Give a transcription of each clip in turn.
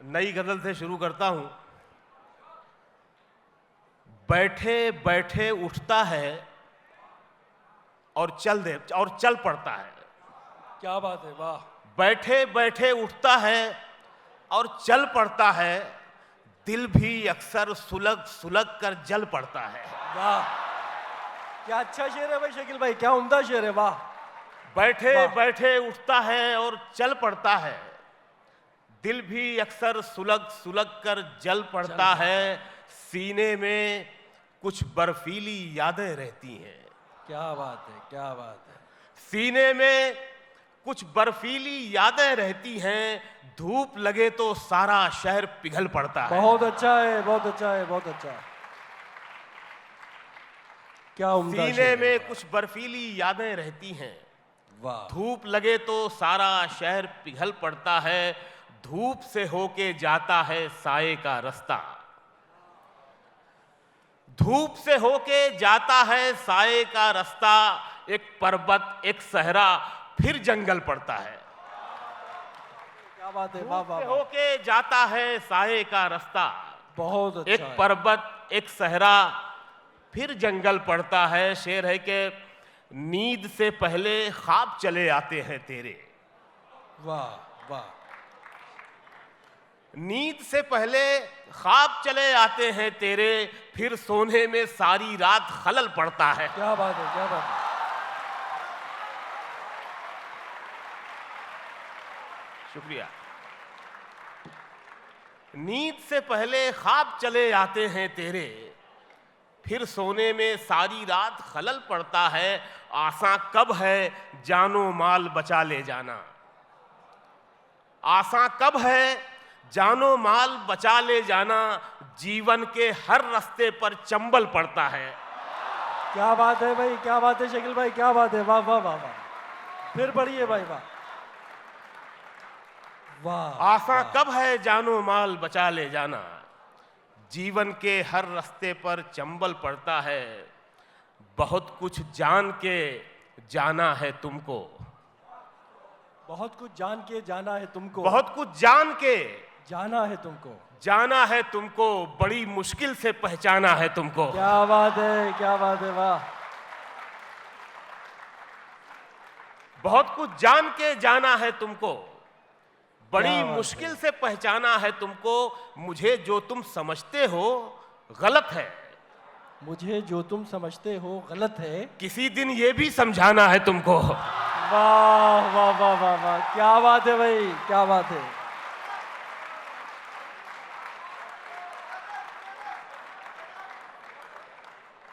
नई गजल से शुरू करता हूं। बैठे बैठे उठता है और चल पड़ता है। क्या बात है, वाह। बैठे बैठे उठता है और चल पड़ता है, दिल भी अक्सर सुलग सुलग कर जल पड़ता है। वाह, क्या अच्छा शेर है भाई शकील भाई, क्या उम्दा शेर है, वाह। बैठे वाह। बैठे उठता है और चल पड़ता है, दिल भी अक्सर सुलग सुलग कर जल पड़ता है। सीने में कुछ बर्फीली यादें रहती हैं। क्या बात है, क्या बात है। सीने में कुछ बर्फीली यादें रहती हैं, धूप लगे तो सारा शहर पिघल पड़ता है। बहुत अच्छा है, बहुत अच्छा है, बहुत अच्छा है। क्या उम्दा सीने शेर है, में वाह। कुछ बर्फीली यादें रहती हैं, वाह। धूप लगे तो सारा शहर पिघल पड़ता है। धूप से होके जाता है साये का रास्ता, धूप से होके जाता है साये का रास्ता। एक पर्वत एक सहरा फिर जंगल पड़ता है। क्या बात है, धूप वाह वाह से वाह। होके जाता है साये का रास्ता, बहुत अच्छा एक है। पर्वत एक सहरा फिर जंगल पड़ता है। शेर है कि नींद से पहले ख्वाब चले आते हैं तेरे, वाह वाह। नींद से पहले ख्वाब चले आते हैं तेरे, फिर सोने में सारी रात खलल पड़ता है। क्या बात है, क्या बात है। शुक्रिया। नींद से पहले ख्वाब चले आते हैं तेरे, फिर सोने में सारी रात खलल पड़ता है। आसा कब है जानो माल बचा ले जाना, आसा कब है जानो माल बचा ले जाना। जीवन के हर रास्ते पर चंबल पड़ता है। क्या बात है भाई, क्या बात है शकील भाई, क्या बात है, वाह वाह वाह वाह। फिर पढ़िए भाई, वाह वाह। आसा वाह। कब है जानो माल बचा ले जाना, जीवन के हर रास्ते पर चंबल पड़ता है। बहुत कुछ जान के जाना है तुमको, बहुत कुछ जान के जाना है तुमको, बहुत कुछ जान के जाना है तुमको। जाना है तुमको, बड़ी मुश्किल से पहचाना है तुमको। क्या बात है, क्या बात है, वाह। बहुत कुछ जान के जाना है तुमको, बड़ी क्या बात मुश्किल है। से पहचाना है तुमको। मुझे जो तुम समझते हो गलत है, मुझे जो तुम समझते हो गलत है। किसी दिन ये भी समझाना है तुमको। वाह वाह वाह वाह वाह, क्या बात है भाई, क्या बात है।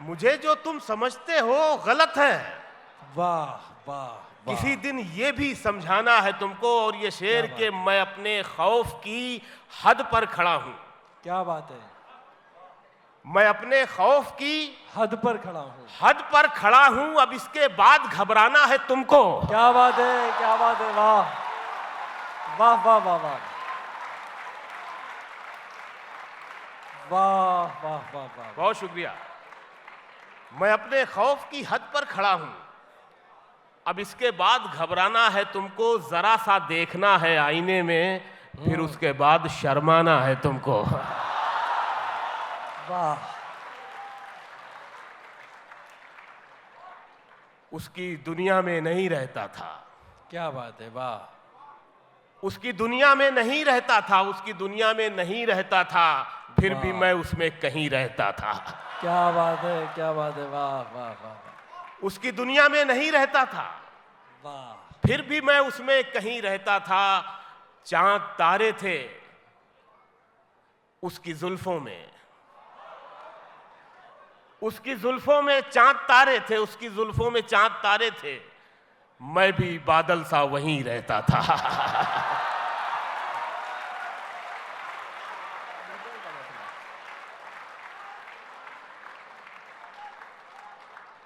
मुझे जो तुम समझते हो गलत है, वाह वाह वाह। किसी दिन ये भी समझाना है तुमको। और ये शेर क्या के मैं अपने खौफ की हद पर खड़ा हूं, क्या बात है। मैं अपने खौफ की हद पर खड़ा हूँ। हद पर खड़ा हूं, अब इसके बाद घबराना है तुमको। क्या बात है, क्या बात है, वाह वाह वाह वाह वाह वाह वाह वाह वाह। बहुत शुक्रिया। मैं अपने खौफ की हद पर खड़ा हूं, अब इसके बाद घबराना है तुमको। जरा सा देखना है आईने में, फिर उसके बाद शर्माना है तुमको। वाह। उसकी दुनिया में नहीं रहता था, क्या बात है, वाह। उसकी दुनिया में नहीं रहता था, उसकी दुनिया में नहीं रहता था, फिर भी वाह। मैं उसमें कहीं रहता था। क्या बात है, क्या बात है, वाह वाह वाह उसकी दुनिया में नहीं रहता था, वाह। फिर भी मैं उसमें कहीं रहता था। चांद तारे थे उसकी जुल्फों में, उसकी जुल्फों में चांद तारे थे, उसकी जुल्फों में चांद तारे थे। मैं भी बादल सा वहीं रहता था।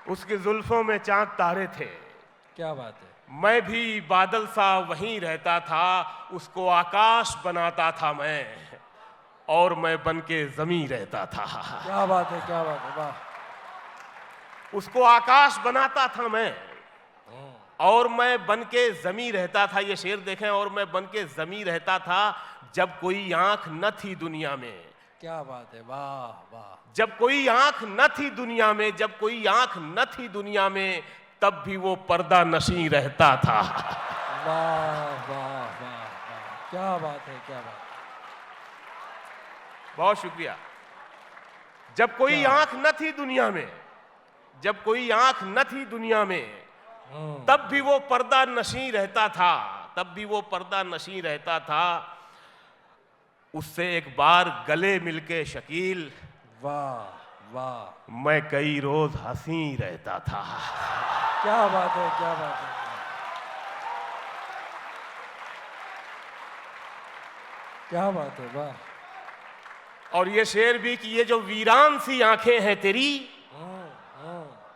उसकी जुल्फों में चांद तारे थे, क्या बात है। मैं भी बादल सा वहीं रहता था। उसको आकाश बनाता था मैं, और मैं बन के जमीन रहता था। क्या बात है, क्या बात है, वाह। उसको आकाश बनाता था मैं, और मैं बन के जमी रहता था, ये शेर देखें, और मैं बन के जमी रहता था जब कोई आंख न थी दुनिया में। क्या बात है, वाह वाह। जब कोई आंख न थी दुनिया में, जब कोई आंख न थी दुनिया में, तब भी वो पर्दा नशी रहता था। वाह वाह वाह वाह, क्या बात है, क्या बात। बहुत शुक्रिया। जब कोई क्या? आंख न थी दुनिया में, जब कोई आंख न थी दुनिया में, तब भी वो पर्दा नशी रहता था, तब भी वो पर्दा नशी रहता था। उससे एक बार गले मिलके शकील, वाह वाह, मैं कई रोज हंसी रहता था। क्या बात है, क्या बात है। क्या बात है, वाह। और ये शेर भी कि ये जो वीरान सी आंखें हैं तेरी,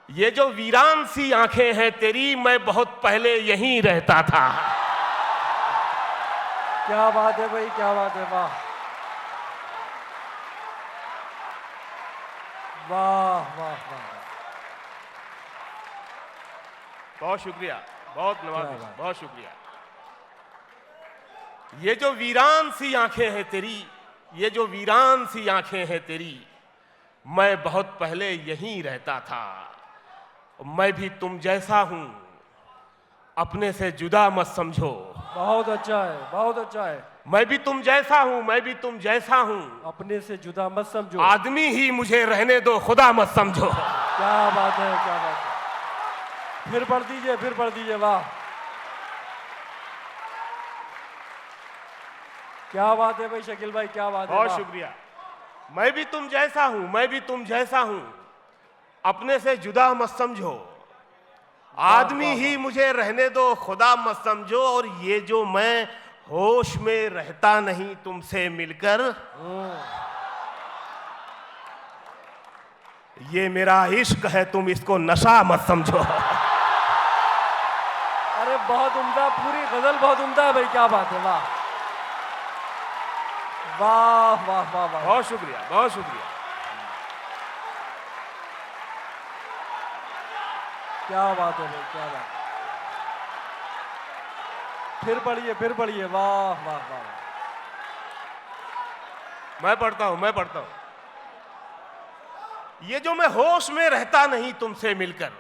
ये जो वीरान सी आंखें हैं तेरी, मैं बहुत पहले यहीं रहता था। क्या बात है भाई, क्या बात है, वाह वाह वाह वाह। बहुत शुक्रिया, बहुत क्या नवाजिश, बात। बहुत शुक्रिया। ये जो वीरान सी आंखें हैं तेरी, ये जो वीरान सी आंखें हैं तेरी, मैं बहुत पहले यहीं रहता था। मैं भी तुम जैसा हूं, अपने से जुदा मत समझो। बहुत अच्छा है, बहुत अच्छा है। मैं भी तुम जैसा हूं, मैं भी तुम जैसा हूं, अपने से जुदा मत समझो। आदमी ही मुझे रहने दो, खुदा मत समझो। क्या बात है, क्या बात है। फिर पढ़ दीजिए, फिर पढ़ दीजिए, वाह। क्या बात है भाई शकील भाई, क्या बात है, बहुत वाह। शुक्रिया। मैं भी तुम जैसा हूं, मैं भी तुम जैसा हूं, अपने से जुदा मत समझो, आदमी ही मुझे रहने दो, खुदा मत समझो। और ये जो मैं होश में रहता नहीं तुमसे मिलकर, ये मेरा इश्क है, तुम इसको नशा मत समझो। अरे बहुत उम्दा, पूरी गजल बहुत उम्दा है भाई, क्या बात है, वाह वाह वाह वाह वाह। बहुत शुक्रिया, बहुत शुक्रिया। क्या बात है भाई, क्या बात है। फिर पढ़िए, फिर पढ़िए, वाह वाह वाह। मैं पढ़ता हूं, मैं पढ़ता हूं। ये जो मैं होश में रहता नहीं तुमसे मिलकर,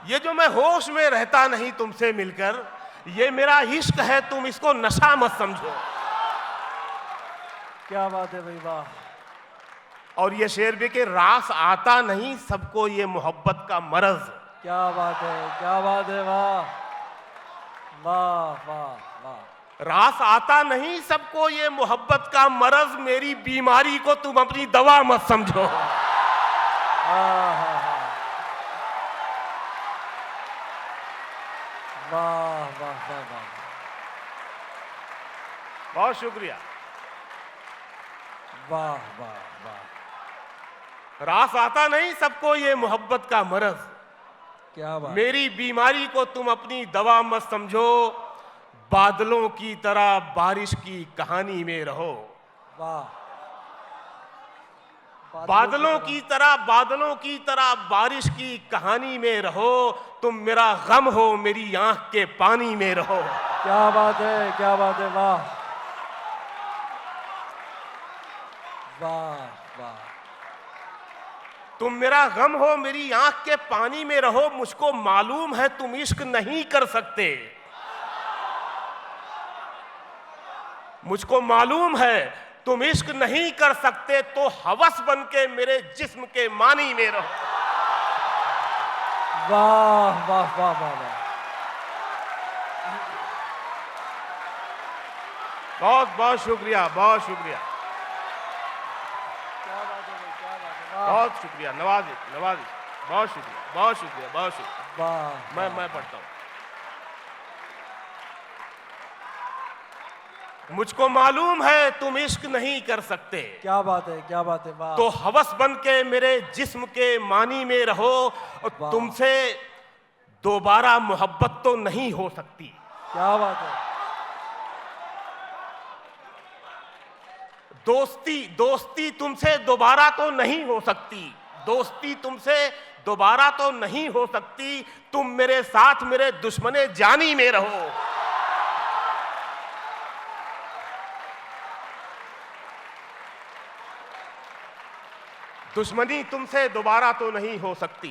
ये जो मैं होश में रहता नहीं तुमसे मिलकर, ये मेरा इश्क है, तुम इसको नशा मत समझो। क्या बात है भाई, वाह। और ये शेर भी कि रास आता नहीं सबको ये मोहब्बत का मरज। क्या बात है, क्या बात है, वाह वाह वाह वाह। रास आता नहीं सबको ये मोहब्बत का मरज, मेरी बीमारी को तुम अपनी दवा मत समझो। हाँ हाँ हाँ, वाह वाह वाह वाह। बहुत शुक्रिया। वाह वाह वाह। रास आता नहीं सबको ये मोहब्बत का मरज, क्या बात। मेरी बीमारी को तुम अपनी दवा मत समझो, बादलों की तरह बारिश की कहानी में रहो। वाह। बादलों की तरह, बादलों की तरह बारिश की कहानी में रहो, तुम मेरा गम हो, मेरी आंख के पानी में रहो। क्या बात है, क्या बात है, वाह वाह वाह। तुम मेरा गम हो, मेरी आंख के पानी में रहो, मुझको मालूम है तुम इश्क नहीं कर सकते, मुझको मालूम है तुम इश्क नहीं कर सकते, तो हवस बन के मेरे जिस्म के मानी में रहो। वाह वाह वाह वाह वाह। बहुत बहुत शुक्रिया, बहुत शुक्रिया, क्या बात है भाई, क्या बात है, वाह बहुत शुक्रिया। नवाजिश, नवाजिश, बहुत शुक्रिया, बहुत शुक्रिया, बहुत शुक्रिया। वाह। मैं पढ़ता हूं। मुझको मालूम है तुम इश्क नहीं कर सकते, क्या बात है, क्या बात है, वाह। तो हवस बन के मेरे जिस्म के मानी में रहो, और वाह। तुमसे दोबारा मोहब्बत तो नहीं हो सकती। क्या बात है। दोस्ती, दोस्ती तुमसे दोबारा तो नहीं हो सकती, दोस्ती तुमसे दोबारा तो नहीं हो सकती, तुम मेरे साथ मेरे दुश्मने जानी में रहो। दुश्मनी तुमसे दोबारा तो नहीं हो सकती,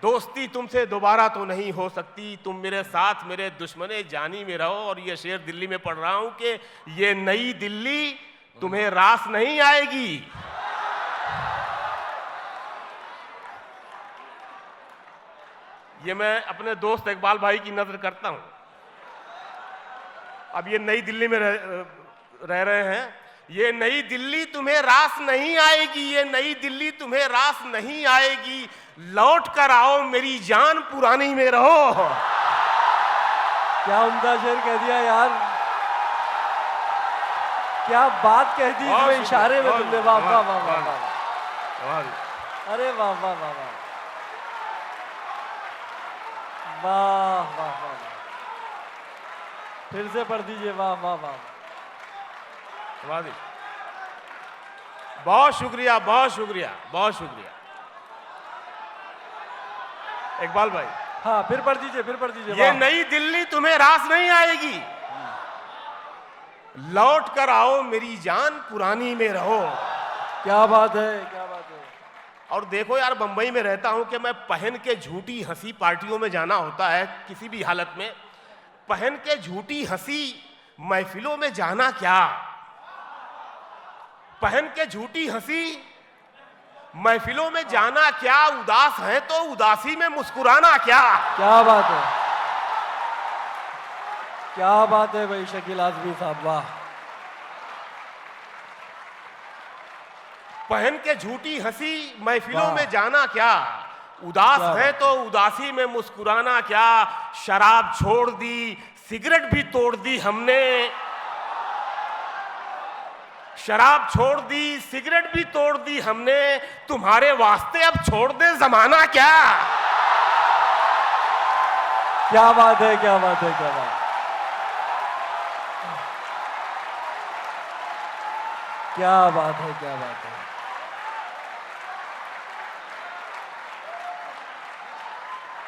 दोस्ती तुमसे दोबारा तो नहीं हो सकती, तुम मेरे साथ मेरे दुश्मने जानी में रहो। और ये शेर दिल्ली में पढ़ रहा हूं कि ये नई दिल्ली तुम्हें रास नहीं आएगी। ये मैं अपने दोस्त इकबाल भाई की नजर करता हूं। अब ये नई दिल्ली में रह रहे हैं। ये नई दिल्ली तुम्हें रास नहीं आएगी, ये नई दिल्ली तुम्हें रास नहीं आएगी, लौट कर आओ मेरी जान पुरानी में रहो। क्या उम्दा शेर कह दिया यार, क्या बात कह दी इसमें इशारे में तुमने। वाह वाह वाह वाह वाह, अरे वाह वाह वाह वाह वाह वाह वाह, फिर से पढ़ दीजिए। वाह वाह वाह, बहुत शुक्रिया, बहुत शुक्रिया, बहुत शुक्रिया इकबाल भाई। हाँ फिर पढ़ दीजिए, फिर पढ़ दीजिए। ये नई दिल्ली तुम्हें रास नहीं आएगी, लौट कर आओ मेरी जान पुरानी में रहो। क्या बात है, क्या बात है। और देखो यार, बंबई में रहता हूं कि मैं पहन के झूठी हंसी पार्टियों में जाना होता है, किसी भी हालत में पहन के झूठी हंसी महफिलों में जाना क्या, पहन के झूठी हंसी महफिलों में जाना क्या, उदास है तो उदासी में मुस्कुराना क्या। क्या बात है, क्या बात है भाई शकील आजमी साहब, वाह। पहन के झूठी हंसी महफिलों में जाना क्या, उदास है तो उदासी में मुस्कुराना क्या। शराब छोड़ दी, सिगरेट भी तोड़ दी हमने, शराब छोड़ दी, सिगरेट भी तोड़ दी हमने, तुम्हारे वास्ते अब छोड़ दे जमाना क्या। क्या बात है, क्या बात है, क्या बात, क्या बात है, क्या बात है।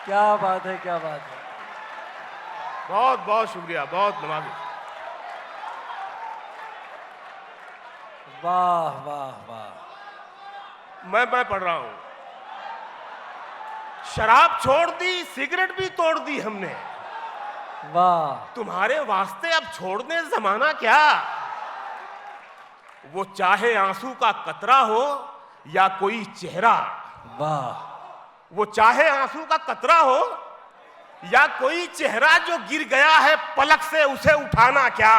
क्या बात है, क्या बात है। बहुत बहुत शुक्रिया, बहुत नवाजी। वाह वाह वाह। मैं पढ़ रहा हूं, शराब छोड़ दी, सिगरेट भी तोड़ दी हमने, वाह। तुम्हारे वास्ते अब छोड़ने जमाना क्या। वो चाहे आंसू का कतरा हो या कोई चेहरा, वाह। वो चाहे आंसू का कतरा हो या कोई चेहरा जो गिर गया है पलक से, उसे उठाना क्या।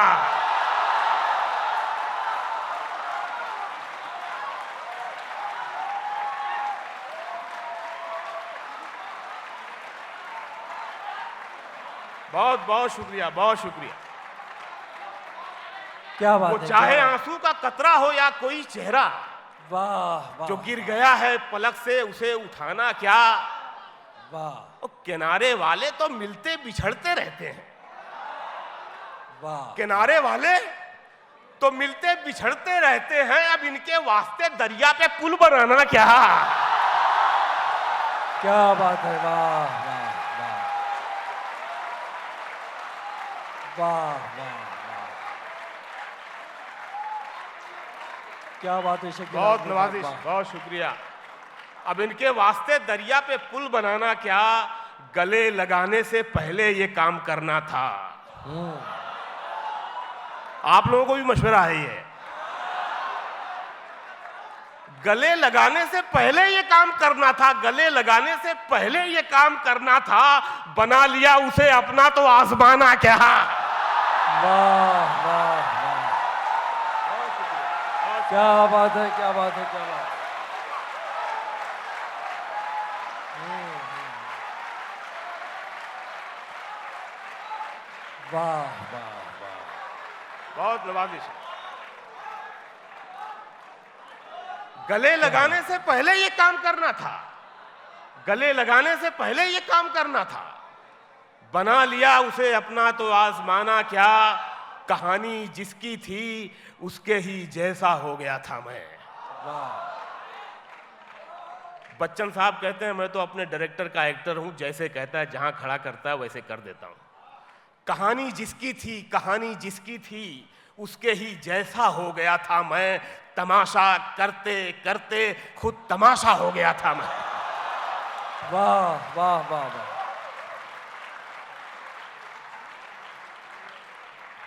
बहुत बहुत शुक्रिया, बहुत शुक्रिया। क्या बात वो है, चाहे आंसू का कतरा हो या कोई चेहरा, वाह वाह, जो गिर गया है पलक से, उसे उठाना क्या। वाह किनारे वाले तो मिलते बिछड़ते रहते हैं, वाह। किनारे वाले तो मिलते बिछड़ते रहते हैं, अब इनके वास्ते दरिया पे पुल बनाना क्या। क्या बात है, वाह वाह वाह, वाह वाह वाह, क्या बात है शकील। बहुत नवाजिश, बहुत शुक्रिया। अब इनके वास्ते दरिया पे पुल बनाना क्या, गले लगाने से पहले ये काम करना था। आप लोगों को भी मशवरा है ये, गले लगाने से पहले ये काम करना था, गले लगाने से पहले ये काम करना था, बना लिया उसे अपना तो आजमाना क्या। वाह वाह वाह, क्या बात है, क्या बात है, क्या बात है। वाह वाह वाह, बहुत नवाजिश। गले लगाने से पहले ये काम करना था, गले लगाने से पहले ये काम करना था, बना लिया उसे अपना तो आजमाना क्या। कहानी जिसकी थी उसके ही जैसा हो गया था मैं, वाह। बच्चन साहब कहते हैं मैं तो अपने डायरेक्टर का एक्टर हूं, जैसे कहता है जहां खड़ा करता है वैसे कर देता हूं। कहानी जिसकी थी, कहानी जिसकी थी, उसके ही जैसा हो गया था मैं, तमाशा करते करते खुद तमाशा हो गया था मैं। वाह वाह वाह वाह।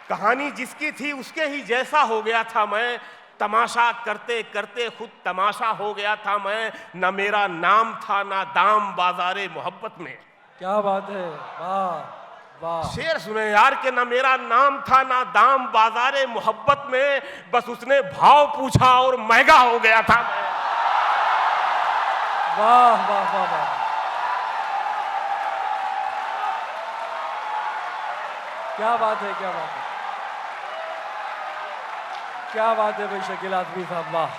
कहानी जिसकी थी उसके ही जैसा हो गया था मैं, तमाशा करते करते खुद तमाशा हो गया था मैं। न मेरा नाम था ना दाम बाजारे मोहब्बत में। क्या बात है, वाह वाह। शेर सुने यार के न मेरा नाम था ना दाम बाजारे मोहब्बत में, बस उसने भाव पूछा और महंगा हो गया था मैं। वाह वाह वाह वाह। क्या बात है, क्या बात है, क्या बात है भाई शकील आजमी साहब, वाह।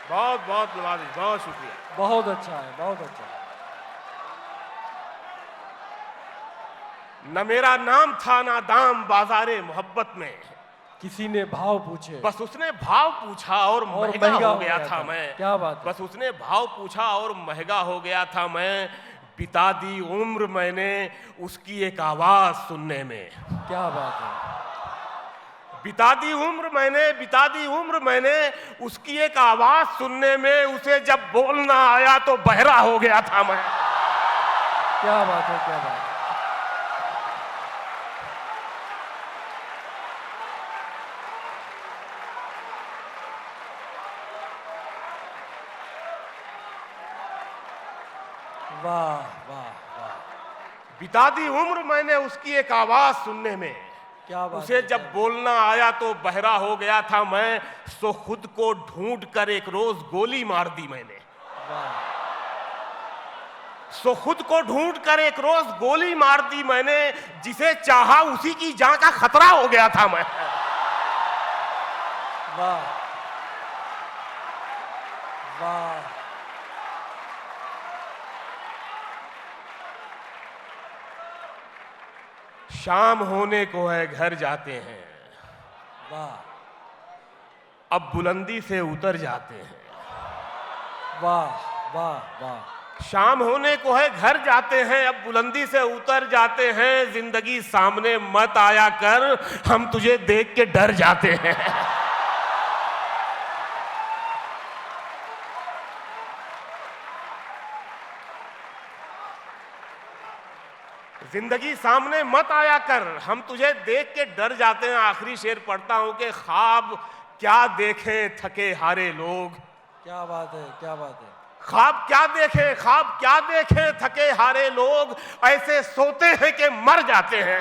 बहुत बहुत नवाजी, बहुत शुक्रिया। बहुत अच्छा है, बहुत अच्छा है। न मेरा नाम था ना दाम बाजारे मोहब्बत में, किसी ने भाव पूछे, बस उसने भाव पूछा और महंगा हो गया था मैं। क्या बात है। बस उसने भाव पूछा और महंगा हो गया था मैं। बिता दी उम्र मैंने उसकी एक आवाज सुनने में। क्या बात है। बिता दी उम्र मैंने, बिता दी उम्र मैंने उसकी एक आवाज सुनने में। उसे जब बोलना आया तो बहरा हो गया था मैं। क्या बात है, क्या बात है। वाह वाह वाह। बिता दी उम्र मैंने उसकी एक आवाज सुनने में। क्या बात उसे है, जब बोलना आया तो बहरा हो गया था मैं। सो खुद को ढूंढ कर एक रोज गोली मार दी मैंने। वाह। सो खुद को ढूंढ कर एक रोज गोली मार दी मैंने। जिसे चाहा उसी की जान का खतरा हो गया था मैं। वाह वाह। शाम होने को है घर जाते हैं, वाह अब बुलंदी से उतर जाते हैं। वाह वाह वाह। शाम होने को है घर जाते हैं, अब बुलंदी से उतर जाते हैं। जिंदगी सामने मत आया कर, हम तुझे देख के डर जाते हैं। जिंदगी सामने मत आया कर, हम तुझे देख के डर जाते हैं। आखिरी शेर पढ़ता हूं कि ख्वाब क्या देखें थके हारे लोग। क्या बात है, क्या बात है। ख्वाब क्या देखें, ख्वाब क्या देखें थके हारे लोग, ऐसे सोते हैं कि मर जाते हैं।